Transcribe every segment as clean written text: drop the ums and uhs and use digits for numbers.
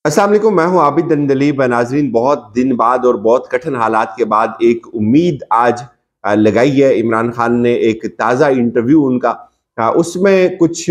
अस्सलाम वालेकुम, मैं हूं आबिद दंदलीब। नाजरीन, बहुत दिन बाद और बहुत कठिन हालात के बाद एक उम्मीद आज लगाई है। इमरान खान ने एक ताज़ा इंटरव्यू उनका, उसमें कुछ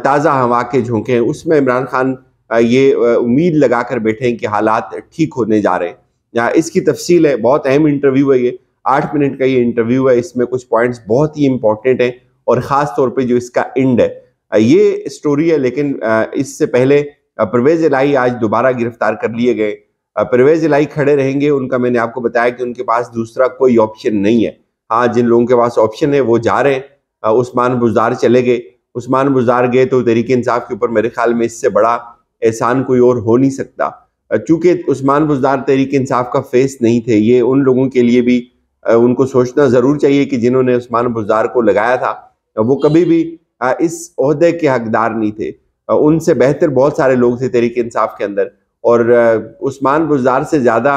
ताज़ा हवा के झोंके हैं। उसमें इमरान खान ये उम्मीद लगा कर बैठे हैं कि हालात ठीक होने जा रहे हैं। इसकी तफसील है, बहुत अहम इंटरव्यू है ये, 8 मिनट का ये इंटरव्यू है। इसमें कुछ पॉइंट्स बहुत ही इंपॉर्टेंट हैं और ख़ास तौर पर जो इसका एंड है, ये स्टोरी है। लेकिन इससे पहले परवेज इलाही आज दोबारा गिरफ्तार कर लिए गए। परवेज इलाही खड़े रहेंगे, उनका मैंने आपको बताया कि उनके पास दूसरा कोई ऑप्शन नहीं है। हाँ, जिन लोगों के पास ऑप्शन है वो जा रहे हैं। उस्मान बुज़दार चले गए, उस्मान बुज़दार गए तो तहरीक इंसाफ के ऊपर मेरे ख्याल में इससे बड़ा एहसान कोई और हो नहीं सकता। चूंकि उस्मान बुज़दार तहरीक इंसाफ का फेस नहीं थे, ये उन लोगों के लिए भी उनको सोचना ज़रूर चाहिए कि जिन्होंने उस्मान बुज़दार को लगाया था वो कभी भी इस ओहदे के हकदार नहीं थे। उनसे बेहतर बहुत सारे लोग थे तहरीक इंसाफ के अंदर, और उस्मान बुज़दार से ज़्यादा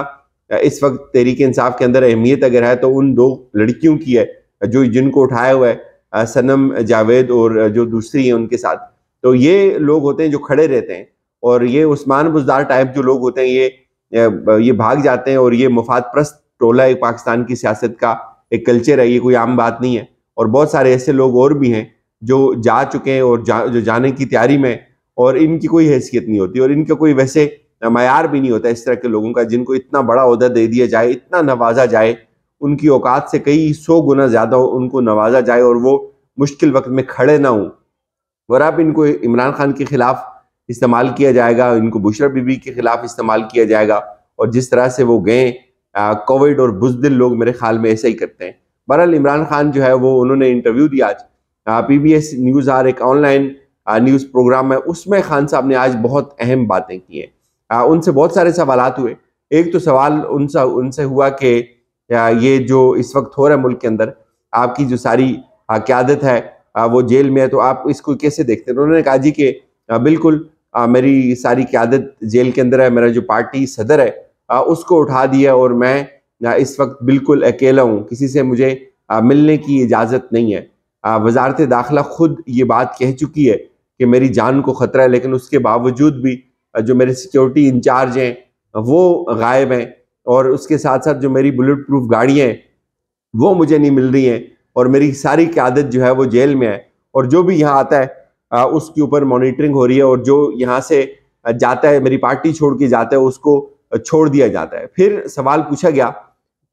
इस वक्त तहरीक इंसाफ के अंदर अहमियत अगर है तो उन दो लड़कियों की है जो जिनको उठाया हुआ है, सनम जावेद और जो दूसरी है उनके साथ। तो ये लोग होते हैं जो खड़े रहते हैं, और ये उस्मान बुज़दार टाइप जो लोग होते हैं ये भाग जाते हैं। और ये मुफाद प्रस्त टोला एक पाकिस्तान की सियासत का एक कल्चर है, ये कोई आम बात नहीं है। और बहुत सारे ऐसे लोग और भी हैं जो जा चुके हैं और जो जाने की तैयारी में, और इनकी कोई हैसियत नहीं होती और इनका कोई वैसे मयार भी नहीं होता इस तरह के लोगों का जिनको इतना बड़ा ओहदा दे दिया जाए, इतना नवाजा जाए, उनकी औकात से कई 100 गुना ज़्यादा उनको नवाजा जाए और वो मुश्किल वक्त में खड़े ना हों। और अब इनको इमरान खान के खिलाफ इस्तेमाल किया जाएगा, इनको बुशरा बीबी के खिलाफ इस्तेमाल किया जाएगा, और जिस तरह से वो गए कोविड और बुज़दिल लोग मेरे ख्याल में ऐसा ही करते हैं। बहरहाल इमरान खान जो है वो उन्होंने इंटरव्यू दिया आज, PBS न्यूज़ आर एक ऑनलाइन न्यूज़ प्रोग्राम है, उसमें खान साहब ने आज बहुत अहम बातें की हैं। उनसे बहुत सारे सवालात हुए। एक तो सवाल उनसे हुआ कि ये जो इस वक्त हो रहा है मुल्क के अंदर, आपकी जो सारी क़यादत है वो जेल में है, तो आप इसको कैसे देखते हैं? उन्होंने कहा जी कि बिल्कुल मेरी सारी क़यादत जेल के अंदर है, मेरा जो पार्टी सदर है उसको उठा दिया और मैं इस वक्त बिल्कुल अकेला हूँ, किसी से मुझे मिलने की इजाज़त नहीं है। वज़ारत दाखिला खुद ये बात कह चुकी है कि मेरी जान को ख़तरा है, लेकिन उसके बावजूद भी जो मेरे सिक्योरिटी इंचार्ज हैं वो गायब हैं, और उसके साथ साथ जो मेरी बुलेट प्रूफ गाड़ियाँ हैं वो मुझे नहीं मिल रही हैं, और मेरी सारी क़यादत जो है वो जेल में है। और जो भी यहाँ आता है उसके ऊपर मॉनिटरिंग हो रही है, और जो यहाँ से जाता है, मेरी पार्टी छोड़ के जाता है, उसको छोड़ दिया जाता है। फिर सवाल पूछा गया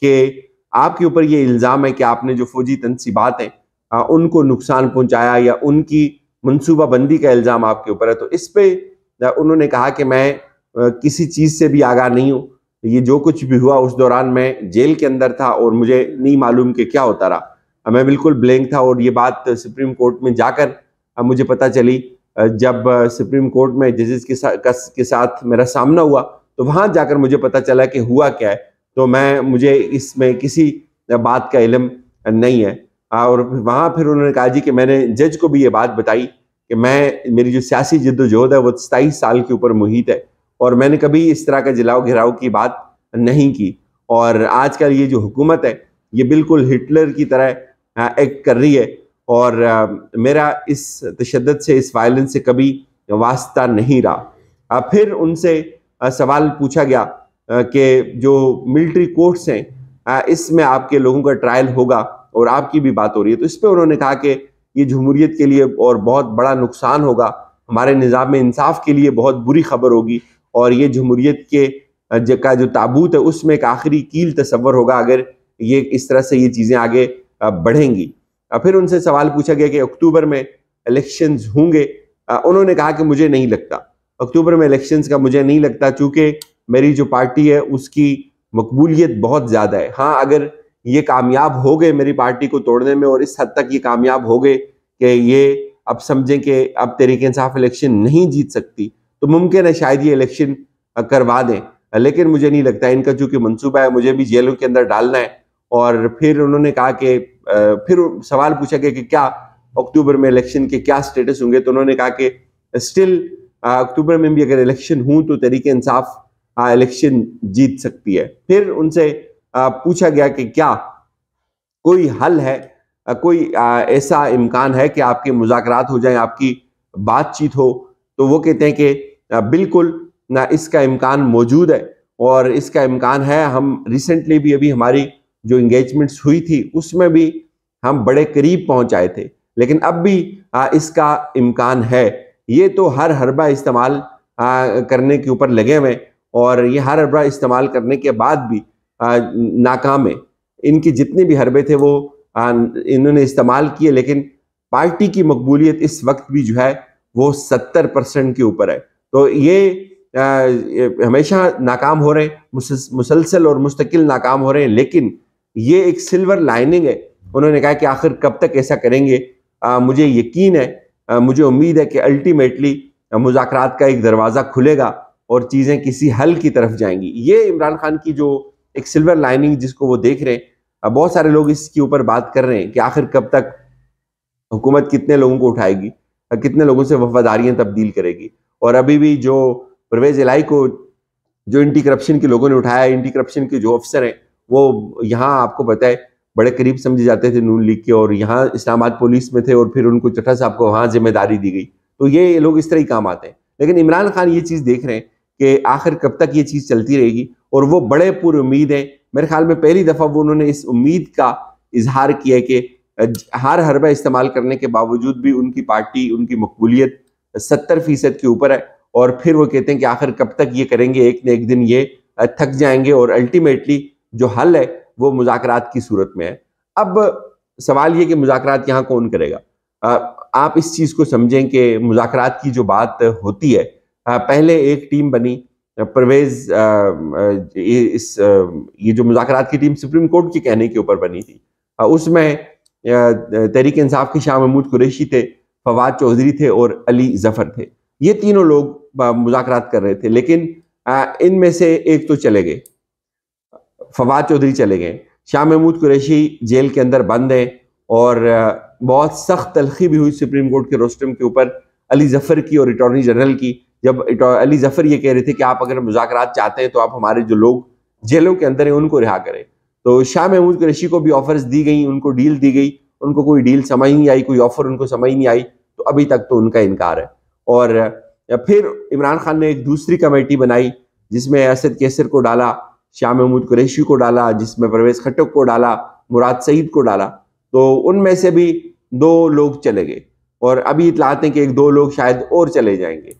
कि आपके ऊपर ये इल्ज़ाम है कि आपने जो फौजी तनसीबात हैं उनको नुकसान पहुंचाया, या उनकी मनसूबा बंदी का इल्ज़ाम आपके ऊपर है। तो इस पे उन्होंने कहा कि मैं किसी चीज़ से भी आगाह नहीं हूँ, ये जो कुछ भी हुआ उस दौरान मैं जेल के अंदर था और मुझे नहीं मालूम कि क्या होता रहा। मैं बिल्कुल ब्लैंक था, और ये बात सुप्रीम कोर्ट में जाकर मुझे पता चली। जब सुप्रीम कोर्ट में जजेस के साथ मेरा सामना हुआ तो वहाँ जाकर मुझे पता चला कि हुआ क्या है। तो मुझे इसमें किसी बात का इल्म नहीं है। और वहाँ फिर उन्होंने कहा जी कि मैंने जज को भी ये बात बताई कि मेरी जो सियासी जद्दोजहद है वो 27 साल के ऊपर मुहित है, और मैंने कभी इस तरह का जलाओ घिराव की बात नहीं की। और आजकल ये जो हुकूमत है ये बिल्कुल हिटलर की तरह एक्ट कर रही है, और मेरा इस तशद्दुद से, इस वायलेंस से कभी वास्ता नहीं रहा। फिर उनसे सवाल पूछा गया कि जो मिलिट्री कोर्ट्स हैं इसमें आपके लोगों का ट्रायल होगा, और आपकी भी बात हो रही है। तो इस पर उन्होंने कहा कि ये जमहूरियत के लिए और बहुत बड़ा नुकसान होगा, हमारे निज़ाम में इंसाफ के लिए बहुत बुरी खबर होगी, और ये जमहूरियत का जो ताबूत है उसमें एक आखिरी कील तस्वर होगा अगर ये इस तरह से ये चीज़ें आगे बढ़ेंगी। फिर उनसे सवाल पूछा गया कि अक्टूबर में इलेक्शंस होंगे। उन्होंने कहा कि मुझे नहीं लगता, अक्टूबर में इलेक्शंस का मुझे नहीं लगता, चूँकि मेरी जो पार्टी है उसकी मकबूलियत बहुत ज़्यादा है। हाँ, अगर ये कामयाब हो गए मेरी पार्टी को तोड़ने में, और इस हद तक ये कामयाब हो गए कि ये अब समझें कि अब तहरीक इंसाफ इलेक्शन नहीं जीत सकती, तो मुमकिन है शायद ये इलेक्शन करवा दें। लेकिन मुझे नहीं लगता, इनका चूँकि मंसूबा है मुझे भी जेलों के अंदर डालना है। और फिर उन्होंने कहा कि फिर सवाल पूछा गया कि क्या अक्टूबर में इलेक्शन के क्या स्टेटस होंगे, तो उन्होंने कहा कि स्टिल अक्टूबर में भी अगर इलेक्शन हूँ तो तहरीक इंसाफ इलेक्शन जीत सकती है। फिर उनसे पूछा गया कि क्या कोई हल है, कोई ऐसा इम्कान है कि आपके मुज़ाकरात हो जाएं, आपकी बातचीत हो? तो वो कहते हैं कि बिल्कुल نہ اس کا امکان موجود ہے، اور اس کا امکان ہے. ہم ریسنٹلی بھی ابھی ہماری جو انگیجمنٹس ہوئی تھی اس میں بھی ہم بڑے قریب پہنچ آئے تھے، لیکن اب بھی اس کا امکان ہے. یہ تو ہر حربہ استعمال کرنے کے اوپر لگے ہوئے، اور یہ ہر حربہ استعمال کرنے کے بعد بھی ناکام ہے. ان کی جتنے بھی حربے تھے وہ انہوں نے استعمال کیے، لیکن پارٹی کی مقبولیت اس وقت بھی جو ہے وہ 70% کے اوپر ہے. تو یہ ہمیشہ ناکام ہو رہے ہیں، مسلسل اور مستقل ناکام ہو رہے ہیں، لیکن یہ ایک سلور لائننگ ہے. انہوں نے کہا کہ آخر کب تک ایسا کریں گے. مجھے یقین ہے، مجھے امید ہے کہ الٹیمیٹلی مذاکرات کا ایک دروازہ کھلے گا اور چیزیں کسی حل کی طرف جائیں گی. یہ عمران خان کی جو ایک سلور لائننگ جس کو وہ دیکھ رہے ہیں، بہت سارے لوگ اس کے اوپر بات کر رہے ہیں کہ آخر کب تک حکومت کتنے لوگوں کو اٹھائے گی، کتنے لوگوں سے وفاداریاں تبدیل کرے گی. اور ابھی بھی جو پرویز الہی کو جو اینٹی کرپشن کے لوگوں نے اٹھایا، اینٹی کرپشن کے جو افسر ہیں وہ یہاں آپ کو پتہ ہے بڑے قریب سمجھے جاتے تھے نون لیگ کے، اور یہاں اسلام آباد پولیس میں تھے، اور پھر ان کو چٹھا صاحب کو وہاں ذمہ داری دی گئی. تو یہ لوگ اس طرح ہی کام آتے ہیں. لیکن عمران خان یہ چیز دیکھ رہے ہیں کہ آخر کب تک یہ چیز چلتی رہے گی، اور وہ بڑے پر امید ہیں. میرے خیال میں پہلی دفعہ وہ انہوں نے اس امید کا اظہار کیا کہ ہر حربہ استعمال کرنے کے باوجود بھی ان کی پارٹی، ان کی مقبولیت 70% کے اوپر ہے. اور پھر وہ کہتے ہیں کہ آخر کب تک یہ کریں گے، ایک نہ ایک دن یہ تھک جائیں گے، اور الٹیمیٹلی جو حل ہے وہ مذاکرات کی صورت میں ہے. اب سوال یہ کہ مذاکرات یہاں کون کرے گا؟ آپ اس چیز کو سمجھیں کہ مذاکرات کی جو بات ہوتی ہے، پہلے ایک ٹیم بنی پرویز، یہ جو مذاکرات کی ٹیم سپریم کورٹ کے کہنے کے اوپر بنی تھی، اس میں تحریک انصاف کے شاہ محمود قریشی تھے، فواد چودھری تھے اور علی ظفر تھے. یہ تینوں لوگ مذاکرات کر رہے تھے، لیکن ان میں سے ایک تو چلے گئے، فواد چودھری چلے گئے. شاہ محمود قریشی جیل کے اندر بند ہیں، اور بہت سخت تلخی بھی ہوئی سپریم کورٹ کے روسٹم کے اوپر علی ظفر کی اور اٹارنی جنرل کی، جب علی ظفر یہ کہہ رہے تھے کہ آپ اگر مذاکرات چاہتے ہیں تو آپ ہمارے جو لوگ جیلوں کے اندر ہیں ان کو رہا کریں. تو شاہ محمود قریشی کو بھی آفرز دی گئیں، ان کو ڈیل دی گئی، ان کو کوئی ڈیل سمجھ نہیں آئی، کوئی آفر ان کو سمجھ نہیں آئی. تو ابھی تک تو ان کا انکار ہے. اور پھر عمران خان نے ایک دوسری کمیٹی بنائی جس میں اسد کیسر کو ڈالا، شاہ محمود قریشی کو ڈالا، جس میں پرویز خٹک کو ڈالا، مراد سعید کو ڈالا. تو ان میں سے بھی 2 لوگ چلے گئے، اور ابھی اطلاعات ہیں کہ 1-2 لوگ شاید اور چلے جائیں گے.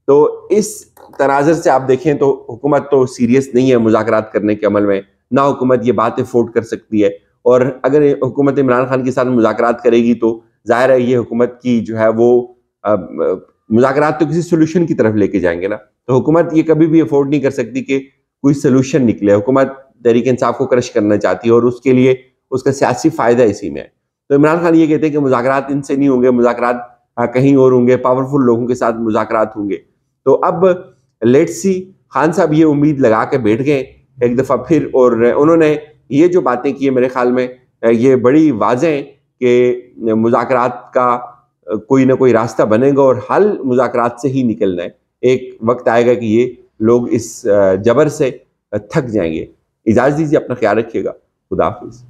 تو اس تناظر سے آپ دیکھیں تو حکومت تو سیریس نہیں ہے مذاکرات کرنے کے عمل میں، نہ حکومت یہ بات افورڈ کر سکتی ہے. اور اگر حکومت عمران خان کے ساتھ مذاکرات کرے گی تو ظاہر ہے یہ حکومت کی جو ہے وہ مذاکرات تو کسی سولوشن کی طرف لے کے جائیں گے نا. تو حکومت یہ کبھی بھی افورڈ نہیں کر سکتی کہ کوئی سولوشن نکلے. حکومت تحریک انصاف کو کرش کرنا چاہتی ہے، اور اس کے لیے اس کا سیاسی فائدہ اسی میں ہے. تو عمران خان یہ کہتے ہیں کہ مذاکرات ان سے نہیں ہوں گے، مذاکرات کہیں اور ہوں گے، پاورفل لوگوں کے ساتھ مذاکرات ہوں گے. تو اب لیٹس سی، خان صاحب یہ امید لگا کے بیٹھ گئے ایک دفعہ پھر، اور انہوں نے یہ جو باتیں کی میرے خیال میں یہ بڑی واضح ہیں کہ مذاکرات کا کوئی نہ کوئی راستہ بنے گا، اور حل مذاکرات سے ہی نکلنا ہے. ایک وقت آئے گا کہ یہ لوگ اس جبر سے تھک جائیں گے. اجازت دیجیے، اپنا خیال رکھیے گا. خدا حافظ.